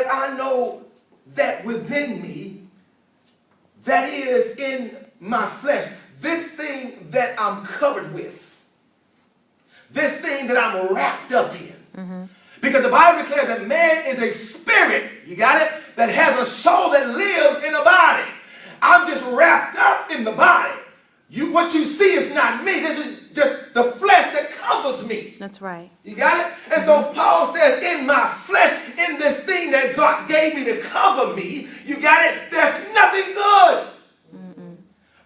But I know that within me, that is in my flesh, this thing that I'm covered with, this thing that I'm wrapped up in. Because the Bible declares that man is a spirit, you got it, that has a soul that lives in a body. I'm just wrapped up in the body. What you see is not me. This is just the flesh that covers me. That's right. You got it? And so Paul says, in my flesh, in this thing that God gave me to cover me, you got it? There's nothing good.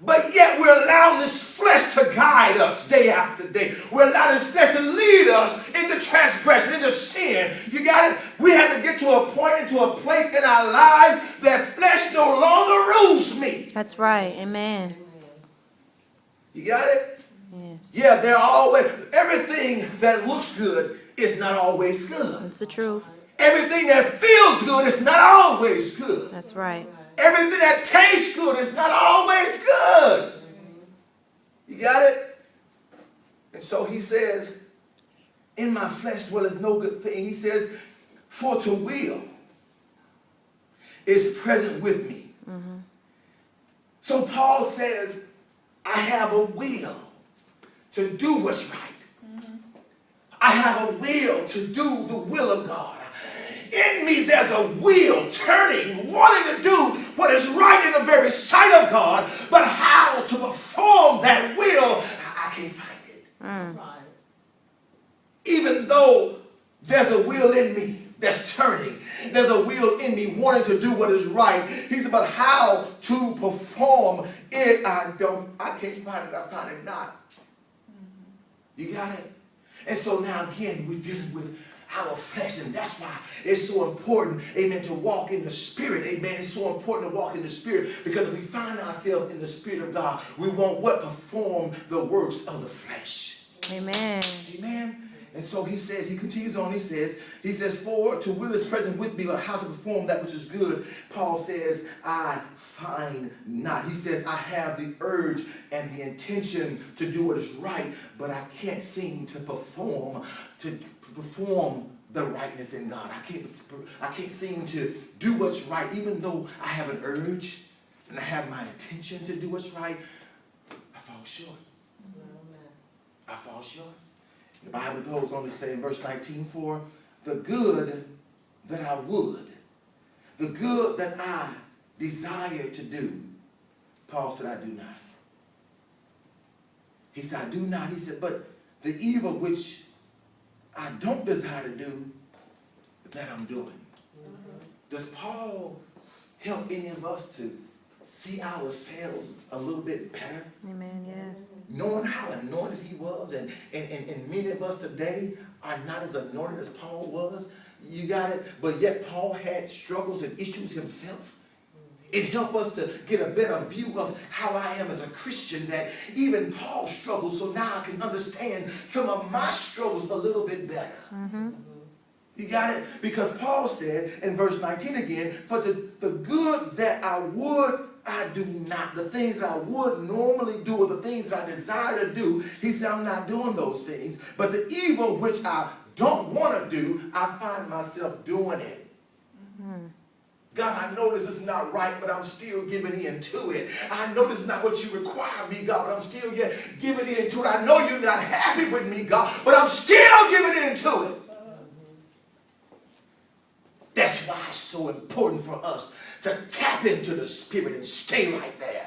But yet we're allowing this flesh to guide us day after day. We're allowing this flesh to lead us into transgression, into sin. You got it? We have to get to a point, into a place in our lives that flesh no longer rules me. That's right. Amen. You got it? Yes. Yeah, they're always, everything that looks good is not always good. That's the truth. Everything that feels good is not always good. That's right. Everything that tastes good is not always good. You got it? And so he says, in my flesh dwelleth no good thing. He says, for to will is present with me. So Paul says, I have a will to do what's right. I have a will to do the will of God. In me, there's a will turning, wanting to do what is right in the very sight of God, but how to perform that will, I can't find it. Even though there's a will in me that's turning, there's a will in me wanting to do what is right. He's about how to perform it. I can't find it. I find it not. You got it? And so now again, we're dealing with our flesh, and that's why it's so important, amen, to walk in the Spirit, amen. It's so important to walk in the Spirit, because if we find ourselves in the Spirit of God, we won't perform the works of the flesh. Amen. Amen. And so he says, he continues on, he says, for to will is present with me, but how to perform that which is good, Paul says, I find not. He says, I have the urge and the intention to do what is right, but I can't seem to perform the rightness in God. I can't seem to do what's right, even though I have an urge and I have my intention to do what's right. I fall short. I fall short. The Bible goes on to say in verse 19, for the good that I would, the good that I desire to do, Paul said, I do not. He said, I do not. He said, but the evil which I don't desire to do, that I'm doing. Does Paul help any of us to see ourselves a little bit better? Amen. Yes. Knowing how anointed he was, and many of us today are not as anointed as Paul was. You got it? But yet Paul had struggles and issues himself. It helped us to get a better view of how I am as a Christian, that even Paul struggled, so now I can understand some of my struggles a little bit better. You got it? Because Paul said in verse 19 again, for the good that I would, I do not. The things that I would normally do, or the things that I desire to do, he said, I'm not doing those things. But the evil which I don't want to do, I find myself doing it. God, I know this is not right, but I'm still giving in to it. I know this is not what you require of me, God, but I'm still giving in to it. I know you're not happy with me, God, but I'm still giving in to it. That's why it's so important for us to tap into the Spirit and stay right there.